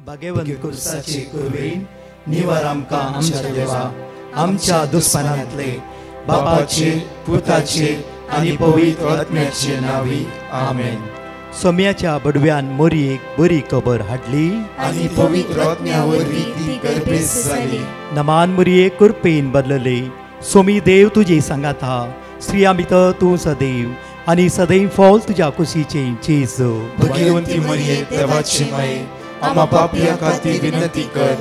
भाग्यवंत कुर्साचे कुरवेन निवार आमकां आमच्या देवा आमच्या दुस्पणांतले बापाचे पुताचे आनी पवित्र आत्म्याचे नावी आमेन. सोम्याच्या बडव्यान मोरयेक बरी खबर हाडली आनी पवित्र आत्म्या वरवीं ती गर्भेस जाली. नमान मोरये कुरपेन बदलले. सोमी देव तुजे सांगात हा. स्त्रिया भितर तूं सदैव आनी सदैव फॉल तुज्या कुशीचे जेजू. भगवंती मरिये देवाची माये आम्हा पापियां खातीर विनंती कर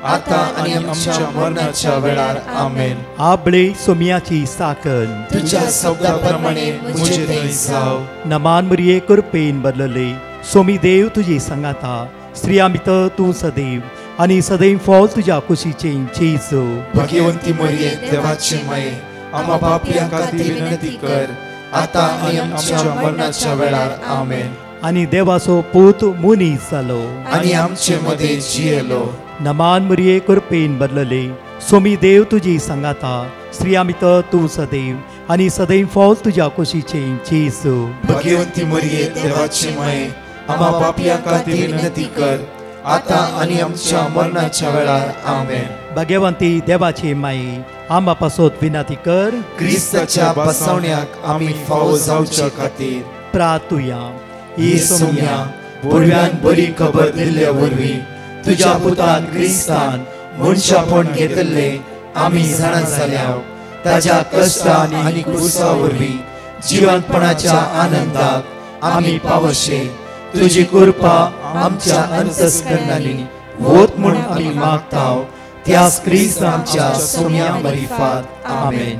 आता आनी आमच्या मरणाच्या वेळार आमेन. आबळे सोम्याची साकन तुझ्या शब्दाप्रमाणे मुझे थंय जाव. नमान मोरये कुरपेन बदलले. सोमी देव तुजे सांगात हा. स्त्रिया भितर तूं सदैव आनी सदैव फॉल तुज्या कुशीचे जेजू. भगवंती मरिये देवाची माये आम्हा पापियां खातीर विनंती कर आता आनी आमच्या मरणाच्या वेळार आमेन. आनी देवाचो पूत मुनीस जालो आनी आमचे मदे जियेलो. नमान मोरये कुरपेन बदलले. सोमी देव तुजी सांगात हा. स्त्रिया भितर तूं सदैव आनी सदैव फॉल तुज्या कुशीचे जेजू. भगवंती मरिये देवाची माये आम्हा पापियां खातीर विनंती कर आता आनी आमच्या मरणाच्या वेळार आमेन. भाग्यवंती देवाचे माये आम्हा पासत विनंती कर. क्रिस्ताच्या बसवण्याक आमी फावो जावच्या खातीर प्रार्थुया. ही सोम्या बडव्यान बरी खबर दिल्ल्या वरवीं तुज्या पुतान क्रिस्तान मनशापण घेतले आमी जाणा जाल्या. ताज्या कश्टान आनी क्रुसा वरवीं जिवंतपणाच्या आनंदाक आमी पावशे. तुजी कृपा आमच्या अंतस्करणांनी वोत म्हूण आमी मागताव. त्याच क्रिस्त आमच्या सोम्या मरिफात आमेन.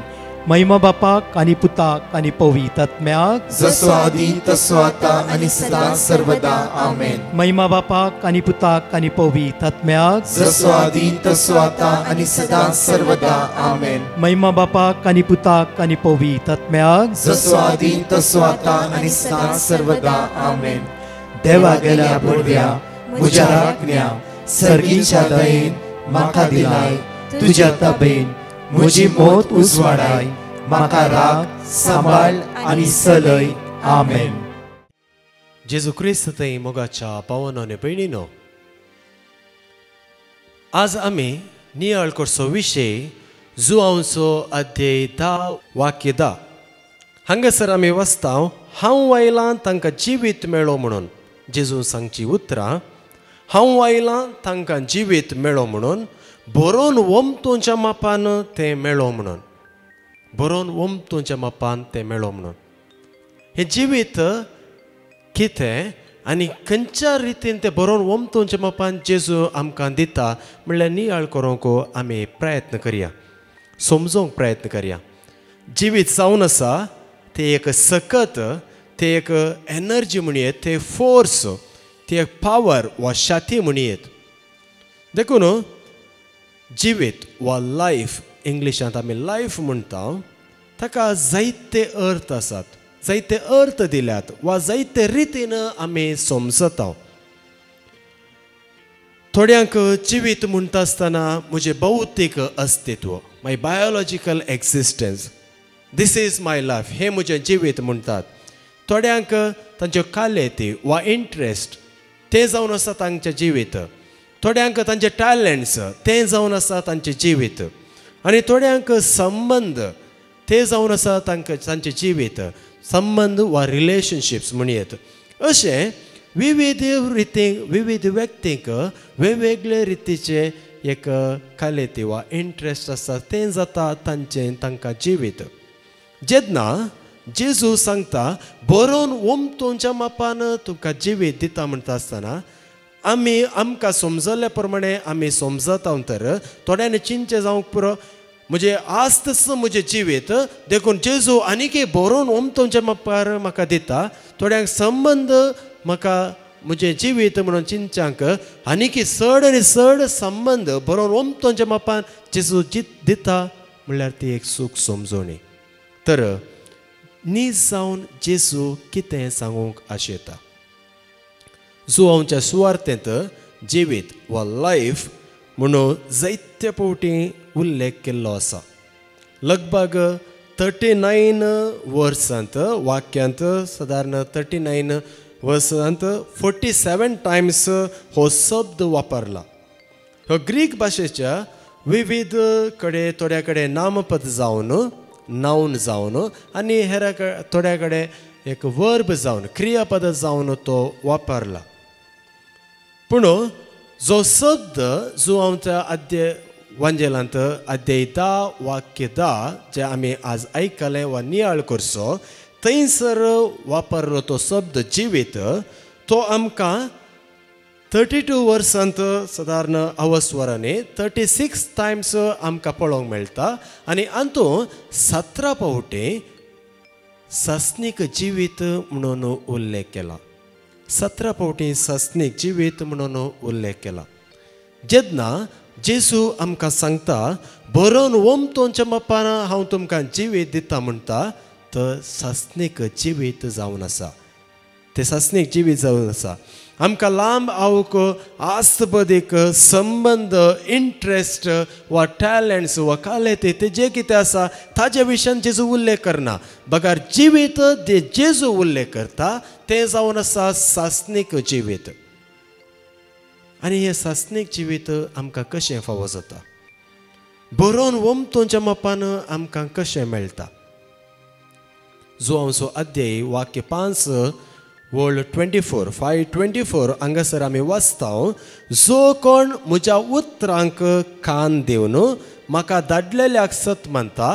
महिमा बापाक आनी पुताक आनी पवित्र आत्म्याक जसो आदी तसो आता आनी सदां सर्वदा आमेन. महिमा बापाक आनी पुताक आनी पवित्र आत्म्याक जसो आदी तसो आता आनी सदां सर्वदा आमेन. महिमा बापाक आनी पुताक आनी पवित्र आत्म्याक जसो आदी तसो आता आनी सदां सर्वदा आमेन. देवा गेल्या बडव्या म्हज्या राखण्या सर्गीच्या दयेन म्हाका दिलाय. तुज्या ताबेन म्हजी मोत उजवाडाय. म्हाका राख सांबाळ आनी चलय. आमेन. जेजू क्रिस्त थंय मोगाच्या पावन आनी भयणीनो, आज आमी नियाळ करचो विशय जुआंचो अध्याय 10 वाक्य 10. हांगासर आमी वाचताव हांव आयलां तांकां जिवीत मेळो म्हणून. जेजू सांगची उतरां हांव आयलां तांकां जिवीत मेळो म्हणून. बरोवन वमतोच्या मापान तें मेळो म्हणून. बरोवन वमतोच्या मापान तें मेळो म्हणून. हें जिवीत कितें आनी खंयच्या रितीन तें बरोवन वमतोच्या मापान जेजू आमकां दिता म्हणल्यार नियाळ करूंक आमी प्रयत्न करया, समजूंक प्रयत्न करया. जिवीत जावन आसा तें एक सकत, तें एक एनर्जी म्हणयेत, तें फोर्स, ती एक पावर वा शाती म्हणयेत. देखून जिवीत वा लायफ, इंग्लिशांत आमी लायफ म्हणटा, ताका जायते अर्थ आसात, जायते अर्थ दिल्यात वा जायते रितीन आमी समजता. थोड्यांक जिवीत म्हणटा आसतना म्हजें भौतीक अस्तित्व, my biological existence, this is my life, हें म्हजें जिवीत म्हणटात. थोड्यांक तांच्यो कालेती वा इंट्रस्ट तें जावन आसा तांचें जिवीत. थोड्यांक तांचे टॅलंट्स तें जावन आसा तांचें जिवीत. आनी थोड्यांक संबंध ते जावन आसा तांचें जिवीत. संबंध वा रिलेशनशिप्स म्हणयेत. अशें विविध रितीक विविध व्यक्तीक वेगवेगळे रितीचे एक कालेती वा इंट्रस्ट आसा, तें जाता तांकां जिवीत. जेन्ना जेजू सांगता बरोवन वमतोच्या मापान तुका जिवीत दिता म्हणटा आसतना आमी आमकां समजल्या प्रमाणे आमी समजता. तर थोड्यांनी चिंचे जावंक पुरो म्हणजे आज तसो म्हजें जिवीत देखून जेजू आनीक बरोवन वमतोच्या मापार म्हाका दिता. थोड्यांक संबंध म्हाका म्हजें जिवीत म्हणून चिंचांक आनीक चड आनी चड संबंध बरोवन वमतोच्या मापान जेजू दिता म्हणल्यार ती एक सूख समजोणी. तर नीज जावन जेजू कितें सांगूंक आशेता. जुआंवच्या सुवार्तेंत जिवीत वा लायफ म्हणून जायत्या फावटी उल्लेख केल्लो आसा. लगभग 39 वर्सांत वाक्यांत सादारण 39 वर्सांत 47 टायम्स हो शब्द वापरला. हो ग्रीक भाशेच्या विविध कडे थोड्या कडेन नामपद जावन नाऊन जावन आनी हेरा थोड्या कडेन एक वर्ब जावन क्रियापद जावन तो वापरला. पूण जो शब्द जो हांव त्या आद्य वांजेलांत अध्याय 10 वाक्य 10 जे आमी आज आयकलें वा नियाळ करचो थंयसर वापरलो तो शब्द जिवीत तो आमकां 32 वर्सांत सादारण अवस्वरांनी 36 टायम्स आमकां पळोवंक मेळटा आनी हातूंत 17 फावटी सस्नीक जिवीत म्हणून उल्लेख केला. 17 फावटी सस्नीक जिवीत म्हणून उल्लेख केला. जेन्ना जेजू आमकां सांगता बरोवन वमतोंच्या मापान हांव तुमकां जिवीत दिता म्हणटा तर सस्नीक जिवीत जावन आसा. ते सस्नीक जिवीत जावन आसा. आमकां लांब आवक आस्तबदीक संबंध इंट्रस्ट वा टॅलंट्स वा कालेते ते जे कितें आसा ताजे विशयान जेजू उल्लेख करना. बगार जिवीत जे जेजू उल्लेख करता तें जावन आसा सस्नीक जिवीत. आनी हें सस्नीक जिवीत आमकां कशें फावो जाता बरोवन वमतोंच्या मापान आमकां कशें मेळटा. जो आमचो अध्याय वाक्य 5 वर्ड 24 5:24 हांगासर आमी वाचता जो कोण म्हज्या उतरांक कान दिवन म्हाका धाडलेल्याक सत मानता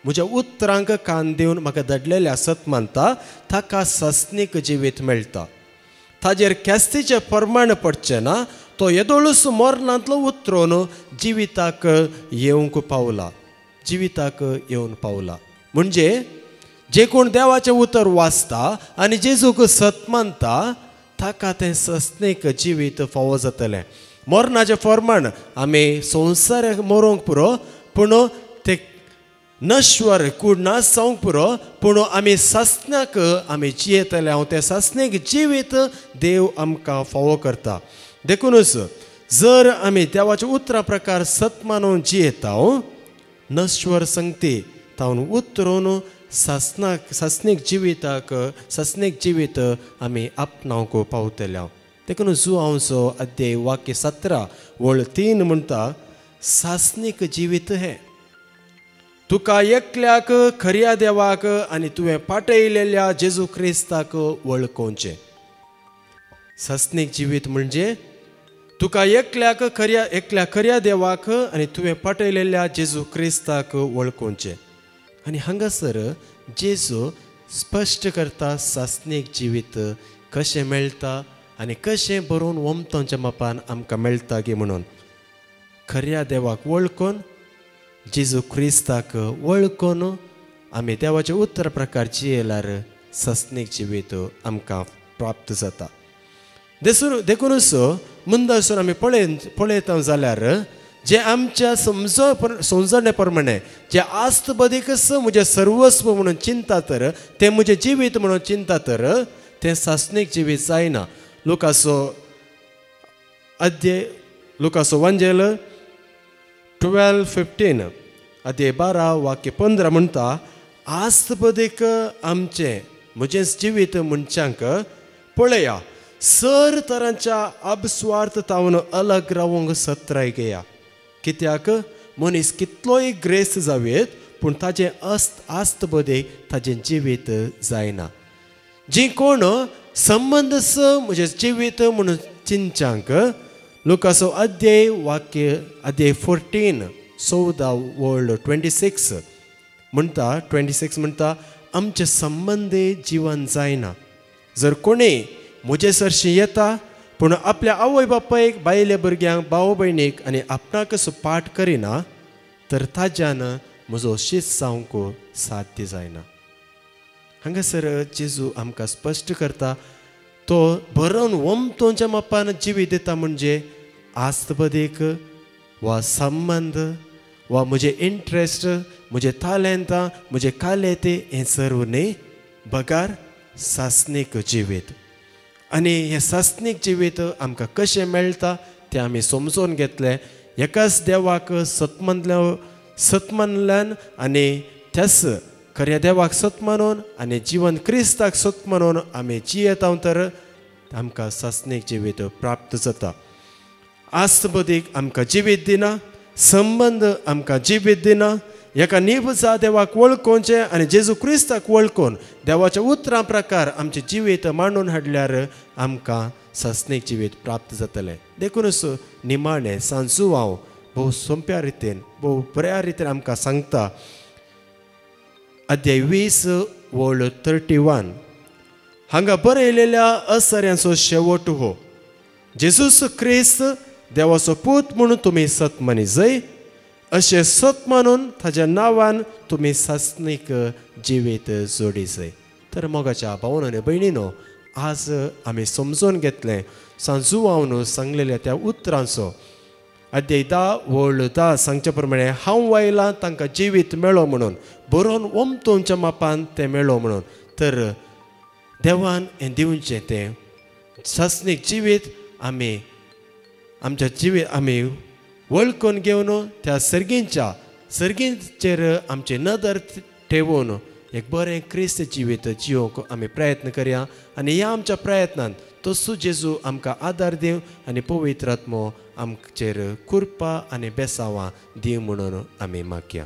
म्हज्या उतरांक कान दिवन म्हाका धाडलेल्या सत मानता ताका सस्नीक जिवीत मेळटा. ताजेर केस्तीचें प्रमाण पडचें ना. तो येदोळूच मरणांतलो उतरून जिविताक येवंक पावला. जिविताक येवन पावला म्हणजे जे कोण देवाचें उतर वाचता आनी जेजूक सत मानता ताका तें सस्नीक जिवीत फावो जातलें. मरणाचें प्रमाण आमी संवसाराक मरोंक पुरो पूण ते नश्वर कूड नाश जावंक पुरो पूण आमी सस्नाक आमी जियेतले. हांव तें सस्नीक जिवीत देव आमकां फावो करता. देखूनच जर आमी देवाच्या उतरा प्रकार सत मानून जियेता नश्वर संगती तावन उतरून सस्नीक जिवीत आमी आपणावंक पावतले. देखून जो हांवचो अध्याय वाक्य 17 वळ 3 म्हणटा सस्नीक जिवीत हें तुका एकल्याक खऱ्या देवाक आनी तुवें पाटयलेल्या जेजू क्रिस्ताक वळखोवचें. सस्नीक जिवीत म्हणजे तुका एकल्या खऱ्या देवाक आनी तुवें पाटयलेल्या जेजू क्रिस्ताक वळखोवचें. आनी हांगासर जेजू स्पश्ट करता सस्नीक जिवीत कशें मेळटा आनी कशें बरोवन वमतोंच्या मापान आमकां मेळटा गे म्हणून. खऱ्या देवाक वळखून जेजू क्रिस्ताक वळखून आमी देवाचे उतर प्रकार जियेल्यार सस्नीक जिवीत आमकां प्राप्त जाता. देखूनच मुंदासून आमी पळयता जाल्यार जे आमच्या समजणे प्रमाणे जे आस्तबदीकच म्हजें सर्वस्व म्हणून चिंता तर तें म्हजें जिवीत म्हणून चिंता तर तें सस्नीक जिवीत जायना. लुकाचो वांजेल 12:15 अध्याय 12 वाक्य 15 म्हणटा आस्तबदीक आमचें म्हजें जिवीत मनशांक पळया सर तरांच्या अपस्वार्थतावन अलग रावंक सत्राय घेया. कित्याक मनीस कितलोय ग्रेस जावेत पूण ताजें आस्तबदीक ताजें जिवीत जायना. जी कोण संबंदच म्हजें जिवीत म्हणून चिंचांक लुकाचो अध्याय 14 वर्ड 26 म्हणटा आमचे संबंदी जीवन जायना. जर कोणी म्हजे सरशी येता पूण आपल्या आवय बापायक बायले भुरग्यांक भाव भयणीक आनी आपणाकच पाठ करिना तर ताज्यान म्हजो शीस जावंक साध्य जायना. हांगासर जेजू आमकां स्पश्ट करता तो बरोवन वमतोंच्या मापान जिवीत दिता म्हणजे आस्तबदीक वा संबंध वा म्हजे इंट्रस्ट म्हजे तालेंतां म्हजे कालेते हें सर्व न्ही बगार सस्नीक जिवीत. आनी हें सस्नीक जिवीत आमकां कशें मेळटा तें आमी समजून घेतलें. एकाच देवाक सत मानल्यान आनी त्याच खऱ्या देवाक सत मानून आनी जीवन क्रिस्ताक सत मानून आमी जियेता तर आमकां सस्नेक जिवीत प्राप्त जाता. आस्तबदीक आमकां जिवीत दिना, संबंद आमकां जिवीत दिना. एका निबजा देवाक वळखोवचें आनी जेजू क्रिस्ताक वळखून देवाच्या उतरां प्रकार आमचें जिवीत मांडून हाडल्यार आमकां सस्नेक जिवीत प्राप्त जातलें. देखूनच निमाणें सांजू हांव भोव सोंप्या रितीन भोव बऱ्या रितीन आमकां सांगता. अध्याय 20 वळ 31 हांगा बरयलेल्या असऱ्यांचो शेवट हो. जेजूस क्रिस्त देवाचो पूत म्हणून तुमी सत मानिजय, अशें सत मानून ताच्या नांवान तुमी सस्नीक जिवीत जोडिजय. तर मोगाच्या भावांनो आनी भयणीनो, आज आमी समजून घेतलें सांजुवावन सांगलेल्या त्या उतरांचो. अध्याय 10 वळ 10 सांगचे प्रमाणे हांव वायलां तांकां जिवीत मेळ्ळो म्हणून, बरोवन वमतोवच्या मापान तें मेळ्ळो म्हणून. तर देवान हें दिवचें तें सस्नीक जिवीत आमी आमच्या जिवीत आमी वळखून घेवन त्या सर्गींचेर आमचे नदर ठेवून एक बरें क्रिस्त जिवीत जियोंक आमी प्रयत्न करया. आनी ह्या आमच्या प्रयत्नांत तसो जेजू आमकां आदार दिवं आनी पवित्र आत्मो आमचेर कृपा आनी बेसांवां दिवं म्हणून आमी मागया.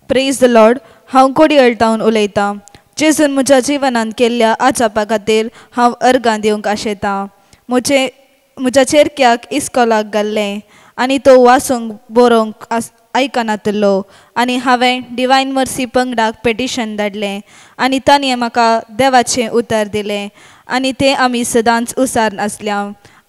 Praise the Lord. हांव कोडी अळटावन उलयतां. जेजून म्हज्या जिवनांत केल्ल्या आचापा खातीर हांव अर्गां दिवंक आशेतां. म्हज्या चेरक्याक इस्कॉलाक घाल्लें आनी तो वाचूंक बरोवंक आयकनातलो आनी हांवें डिवायन मर्सी पंगडाक पेटिशन धाडलें आनी ताणें म्हाका देवाचें उतर दिलें आनी तें आमी सदांच उसार आसल्या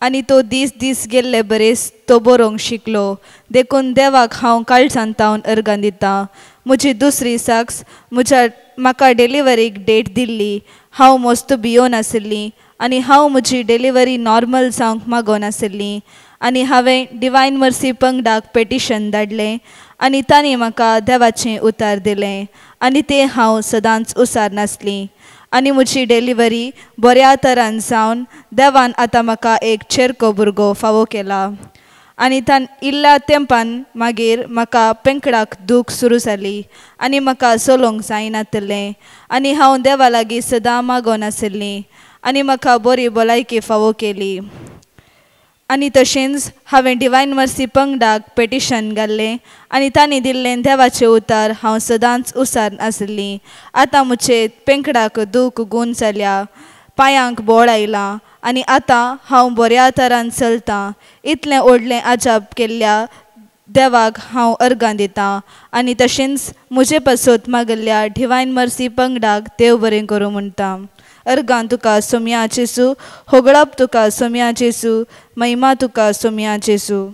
आनी तो दीस गेल्ले बरेस तो बरोवंक शिकलो. देखून देवाक हांव काळजांतावन अर्गां दितां. म्हजी दुसरी साक्स म्हज्या म्हाका डिलिव्हरीक डेट दिल्ली, हांव मस्त भियोन आशिल्ली आनी हांव म्हजी डिलिव्हरी नॉर्मल जावंक मागोन आशिल्ली आनी हांवें डिवायन मर्सी पंगडाक पेटिशन धाडलें आनी तांणी म्हाका देवाचें उतर दिलें आनी तें हांव सदांच उसारनासलीं आनी म्हजी डिलिव्हरी बऱ्या तरान जावन देवान आतां म्हाका एक चेरको भुरगो फावो केला आनी इल्ल्या तेंपान मागीर म्हाका पेंकडाक दूख सुरू जाली आनी म्हाका चलोवंक जायनासलें आनी हांव देवा लागीं सदां मागोन आशिल्लीं आनी म्हाका बरी भलायकी फावो केली आनी तशेंच हांवें डिवायन मर्सी पंगडाक पेटिशन घाल्लें आनी तांणी दिल्लें देवाचें उतर हांव सदांच उसार आशिल्लीं. आतां म्हजे पेंकडाक दूख गूण जाल्या, पांयांक बोळ आयलां आनी आतां हांव बऱ्या तरान चलतां. इतलें व्हडलें अजाप केल्ल्या देवाक हांव अर्गां दितां आनी तशेंच म्हजे पासत मागल्ल्या डिवायन मर्सी पंगडाक देव बरें करूं म्हणटा. अर्गां तुका सोम्या जेसू, होगळप तुका सोम्या जेसू, महिमा तुका सोम्या जेसू.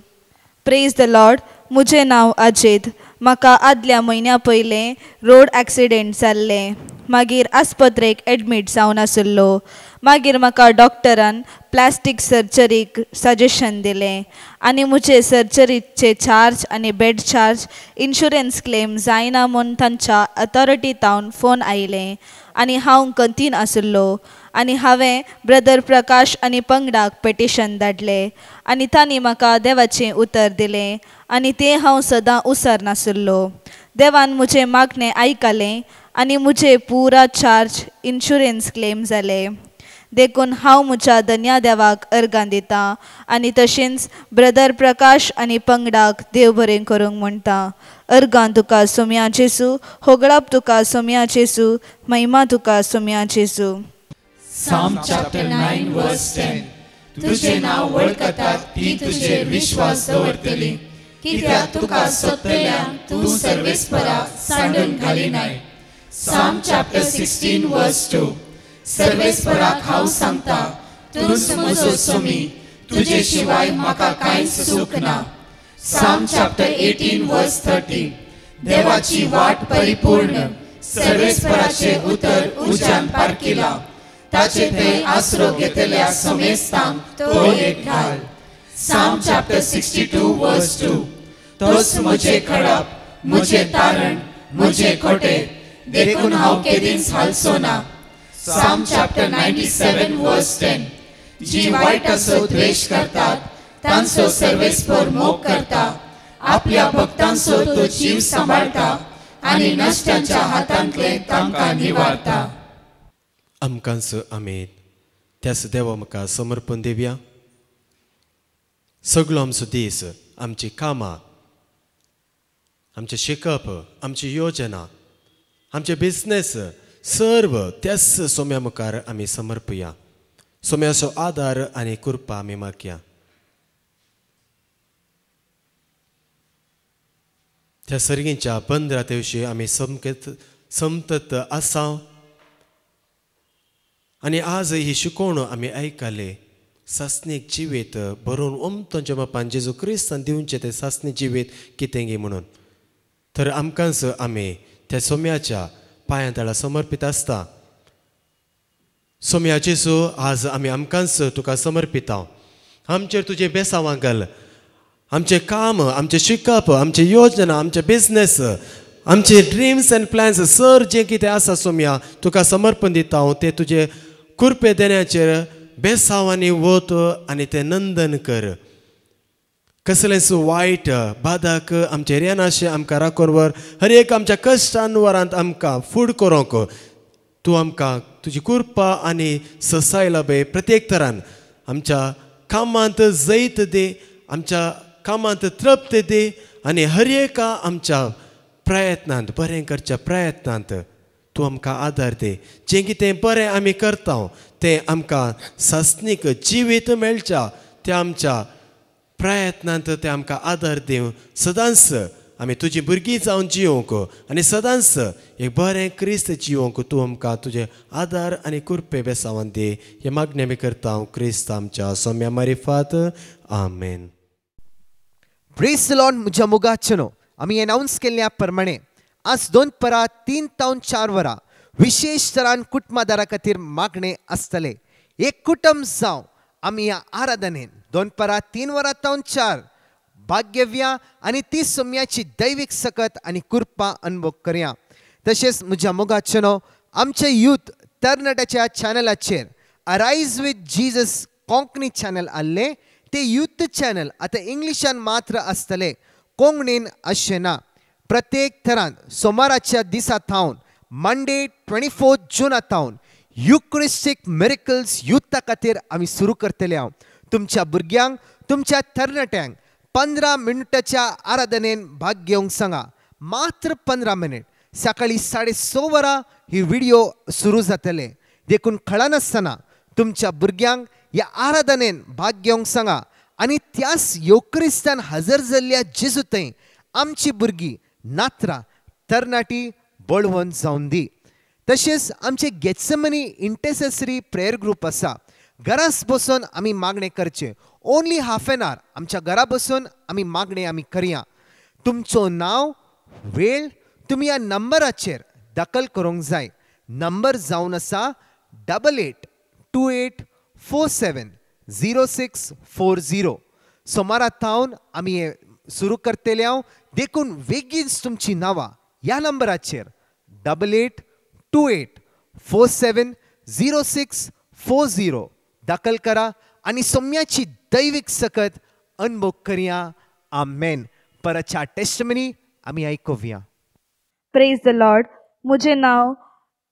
Praise the Lord. म्हजें नांव अजित. म्हाका आदल्या म्हयन्या पयलें रोड ॲक्सिडेंट जाल्लें. मागीर आस्पत्रेक एडमीट जावन आसलो. मागीर म्हाका डॉक्टरान प्लास्टीक सर्जरीक सजेशन दिलें आनी म्हजे सर्जरीचे चार्ज आनी बेड चार्ज इन्शुरन्स क्लेम जायना म्हूण तांच्या अथॉरिटींतावन फोन आयलें आनी हांव कंतीन आसलो आनी हांवें ब्रदर प्रकाश आनी पंगडाक पेटिशन धाडलें आनी तांणी म्हाका देवाचें उतर दिलें आनी तें हांव सदां उसरनासलो. देवान म्हजें मागणें आयकलें आनी म्हजे पुरा चार्ज इन्शुरन्स क्लेम जाले. देखून हांव म्हज्या धन्या देवाक अर्गां दितां आनी तशेंच ब्रदर प्रकाश आनी पंगडाक देव बरें करूंक म्हणटा. अर्गां तुका सोम्या जेसू, होगळप तुका सोम्या जेसू, महिमा तुका सोम्या जेसू. Psalm chapter 9 verse 10. तुझे नाव वळखतात ती तुझे विश्वास दवरतली, कित्याक तुका सोदतल्यां तूं सर्वेस्परा सांडून घालिनाय. Psalm chapter 16 verse 2. सर्वेस्पराक हांव सांगता, तूंच म्हजो सोमी, तुजे शिवाय म्हाका कांयच सुख ना. Psalm chapter 18 verse 30. देवाची वाट परिपूर्ण, सर्वेस्पराचे उतर उज्यान पारकिला, ताचे थंय आसरो घेतल्या समेस्तांक तो एक ढाल. Psalm chapter 62 verse 2. तोच म्हजे खडप, म्हजे तारण, म्हजे खोटे, देखून हांव केदींच हालचो ना. Psalm chapter 97 verse 10. जी वायट असो द्वेष करतात, तांचो सर्वेस्पर मोग करता, आपल्या भक्तांचो तो जीव सांबाळटा आनी नश्टांच्या हातांतले तांकां निवारता. आमकांच आमेन. त्याच देवा म्हाका समर्पण दिवया. सगळो आमचो दीस, आमची कामां, आमचें शिकप, आमची योजना, आमचे बिझनेस सर्व त्याच सोम्या मुखार आमी समर्पया. सोम्याचो आदार आनी कृपा आमी मागया. त्या सर्गींच्या बंद रातेवशी आमी समतत आसां आनी आज ही शिकोवण आमी आयकले. सासणीक जिवीत बरोवन उमतोंच्या बापान जेजू क्रिस्तान दिवचें तें सासणी जिवीत कितें गे म्हणून. तर आमकांच आमी त्या सोम्याच्या पांयां तळा समर्पीत आसता. सोम्या जेजू, आज आमी आमकांच तुका समर्पिता. आमचेर तुजें बेसांवां घाल. आमचें काम, आमचें शिकप, आमची योजना, आमचे बिझनेस, आमचे ड्रिम्स एंड प्लॅन्स सर जें कितें आसा सोम्या तुका समर्पण दिता हांव. तें तुजें कृपे देण्याचेर बेसांवांनी वत आनी तें नंदन कर. कसलेंच वायट बादाक आमचे रेनाशे आमकां राखून व्हर. हर एक आमच्या कश्टान वरांत आमकां फूड करूंक तूं आमकां तुजी कृपा आनी ससाय लाभय. प्रत्येक तरान आमच्या कामांत जैत दे, आमच्या कामांत तृप्त दे आनी हर एका आमच्या प्रयत्नांत, बरें करच्या प्रयत्नांत तूं आमकां आदार दे. जें कितें बरें आमी करता तें आमकां सासणीक जिवीत मेळच्या त्या आमच्या प्रयत्नांत तें आमकां आदार दिवं. सदांच आमी तुजी भुरगीं जावन जियोंक आनी सदांच एक बरें क्रिस्त जियोंक तूं आमकां तुजे आदार आनी कृपे बेसांवान दे. हे मागणें आमी करता हांव क्रिस्त आमच्या सोम्या मारिफात. आमेन. Praise the Lord. म्हज्या मोगाचनो आमी अनाउन्स केल्ल्या प्रमाणे आज 2 परां 3 तावन 4 वरां विशेष तरान कुटुंबादारा खातीर मागणे आसतले. एक कुटुंब जावं आमी ह्या आराधनेन 2 परां 3 वरां तावन 4 भाग्य घेवया आनी ती सोम्याची दैवीक सकत आनी कृपा अनुभव करया. तशेंच म्हज्या मोगाचेनो आमचे यूथ तरणाट्याच्या चॅनलाचेर arise with Jesus Konkani channel आसले ते यूथ चॅनल आतां इंग्लिशान मात्र आसतले, कोंकणीन अशें ना. प्रत्येक थरान सोमाराच्या दिसा थावन मंडे 24 जून थावन युक्रिस्टीक मिरेकल्स युथा खातीर आमी सुरू करतले. हांव तुमच्या भुरग्यांक तुमच्या तरणाट्यांक 15 मिनटाच्या आराधनेन भाग घेवंक सांगा. मात्र 15 मिनट. सकाळी 6:30 वरां ही व्हिडिओ सुरू जातले. देखून कळनासतना तुमच्या भुरग्यांक ह्या आराधनेन भाग घेवंक सांगा आनी त्याच योक्रिस्तान हजर जाल्ल्या जेजू थंय आमची भुरगीं नात्रा तरणाटी बळवंत जावन दी. तशेंच आमचे गेत्सेमनी इंटरसेसरी प्रेयर ग्रूप आसा. घरास बसून आमी मागणे करचे. ओन्ली हाफ एन आवर आमच्या घरा बसून आमी मागणे आमी करया. तुमचो नांव वेळ तुमी ह्या नंबराचेर दखल करूंक जाय. नंबर जावन आसा 8828470640. सोमारा थावन आमी हे सुरू करतले. हांव देखून बेगीनच तुमची नांवां ह्या नंबराचेर 8828470640 दाखल करा आनी सोम्याची दैवीक सकत अनुभव करया. आमेन. परच्या टेस्टमनी आमी आयकुया. Praise the Lord. म्हजें नांव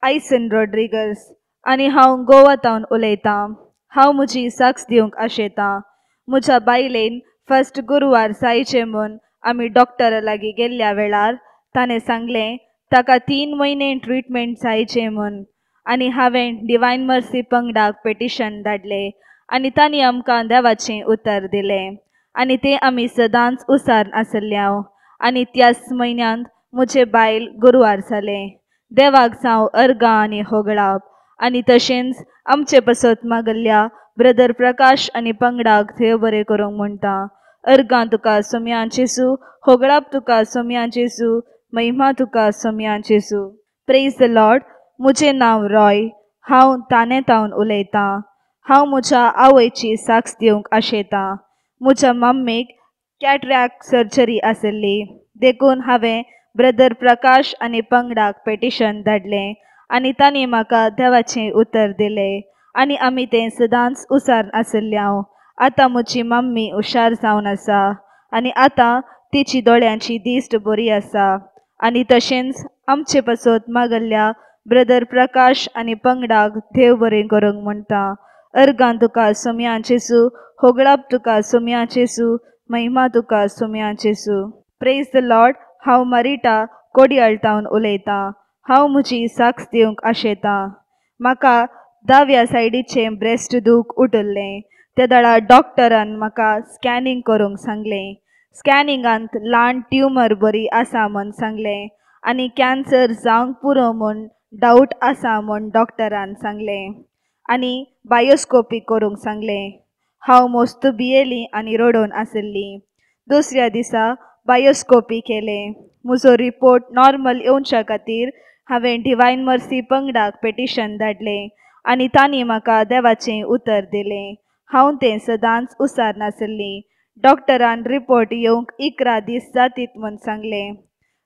आयसन रॉड्रिगस आनी हांव गोवा तावन उलयतां. हांव म्हजी साक्स दिवंक आशेतां. म्हज्या बायलेन फर्स्ट गुरुवार जायचे म्हूण आमी डॉक्टरा लागीं गेल्ल्या वेळार ताणें सांगलें ताका 3 म्हयने ट्रिटमेंट जायचे म्हूण. आनी हांवें डिवायन मर्सी पंगडाक पेटिशन धाडलें आनी तांणी आमकां देवाचें उतर दिलें आनी तें आमी सदांच उसार आसल्याव. आनी त्याच म्हयन्यांत म्हजे बायल गुरुवार जालें. देवाक जावं अर्गां आनी होगळाप. आनी तशेंच आमचे पासत मागल्ल्या ब्रदर प्रकाश आनी पंगडाक देव बरें करूंक म्हणटा. अर्गां तुका सोम्या जेजू, होगळाप तुका सोम्या जेजू, महिमा तुका सोम्या जेजू. Praise the Lord. म्हजें नांव रॉय. हांव ताने तावन उलयतां. हांव म्हज्या आवयची साक्स दिवंक आशेतां. म्हज्या मम्मीक कॅटरॅक्ट सर्जरी आसली. देखून हांवें ब्रदर प्रकाश आनी पंगडाक पेटिशन धाडलें आनी तांणी म्हाका देवाचें उतर दिलें आनी आमी तें सदांच उसार आसल्याव. आतां म्हजी मम्मी हुशार जावन आसा आनी आतां तिची दोळ्यांची दिश्ट बरी आसा. आनी तशेंच आमचे पासत मागल्ल्या ब्रदर प्रकाश आनी पंगडाक देव बरें करूंक म्हणटा. अर्गां तुका सोम्या जेजू, होगळाप तुका सोम्या जेजू, महिमा तुका सोम्या जेजू. Praise the Lord. हांव मारिटा कोडयाळटावन उलयतां. हांव म्हजी साक्स दिवंक आशेतां. म्हाका 10व्या सायडीचें ब्रेस्ट दूख उटल्लें. त्या दाडा डॉक्टरान म्हाका स्कॅनिंग करूंक सांगलें. स्कॅनिंगांत ल्हान ट्युमर बरी आसा म्हूण सांगलें आनी कॅन्सर जावंक पुरो म्हूण डावट आसा म्हूण डॉक्टरान सांगलें आनी बायोस्कोपी करूंक सांगलें. हांव मस्त भियेलीं आनी रडोवन आसली. दुसऱ्या दिसा बायोस्कोपी केलें. म्हजो रिपोर्ट नॉर्मल येवच्या खातीर हांवें डिवायन मर्सी पंगडाक पेटिशन धाडलें आनी तांणी म्हाका देवाचें उतर दिलें. हांव तें सदांच उसार नासली. डॉक्टरान रिपोर्ट येवंक 11 दीस जातीत म्हूण सांगलें.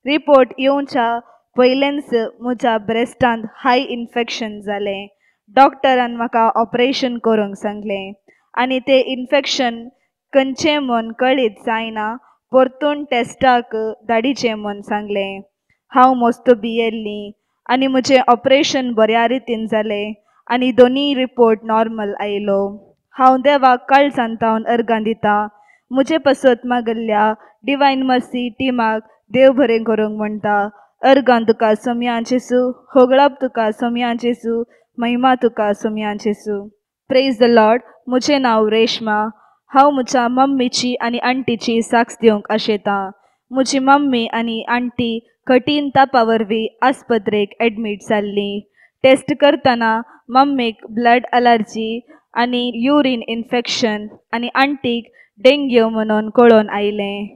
रिपोर्ट येवच्या पयलेंच म्हज्या ब्रेस्टांत हाय इन्फेक्शन जालें. डॉक्टरान म्हाका ऑपरेशन करूंक सांगलें आनी तें इन्फेक्शन खंयचें म्हूण कळीत जायना, परतून टेस्टाक धाडिचें म्हूण सांगलें. हांव मस्त भियेल्लीं आनी म्हजें ऑपरेशन बऱ्या रितीन जालें आनी दोनी रिपोर्ट नॉर्मल आयलो. हांव देवाक काळजांतावन अर्गां दितां. म्हजे पासत मागल्ल्या डिवायन मर्सी टिमाक देव बरें करूंक म्हणटा. अर्गां तुका सोम्या जेजू, होगळाप तुका सोम्या जेजू, महिमा तुका सोम्या जेजू. Praise the Lord. म्हजें नांव रेश्मा. हांव म्हज्या मम्मीची आनी आंटीची साक्स दिवंक आशेतां. म्हजी मम्मी आनी आंटी कठीण तापा वरवीं आस्पत्रेक एडमीट जाल्लीं. टेस्ट करतना मम्मीक ब्लड अलर्जी आनी युरीन इन्फेक्शन आनी आंटीक डेंग्यू म्हणून कळोवन आयलें.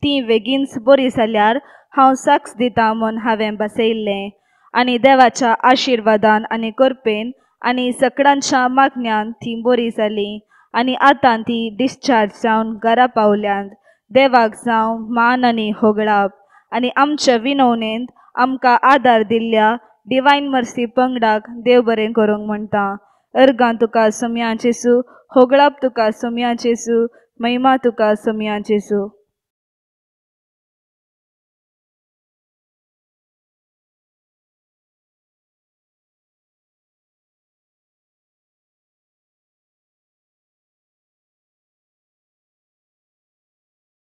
ती बेगीनच बरी जाल्यार हांव साक्स दितां म्हूण हांवें बसयल्लें आनी देवाच्या आशिर्वादान आनी करपेन आनी सगळ्यांच्या मागण्यान ती बरी जाली आनी आतां ती डिस्चार्ज जावन घरा पावल्यांत. देवाक जावं मान आनी होगळाप. आनी आमच्या विनवणेंत आमकां आदार दिल्ल्या डिवायन मर्सी पंगडाक देव बरें करूंक म्हणटा. अर्गां तुका सोम्या जेसू, होगळाप तुका सोम्या जेसू, महिमा तुका सोम्या जेसू.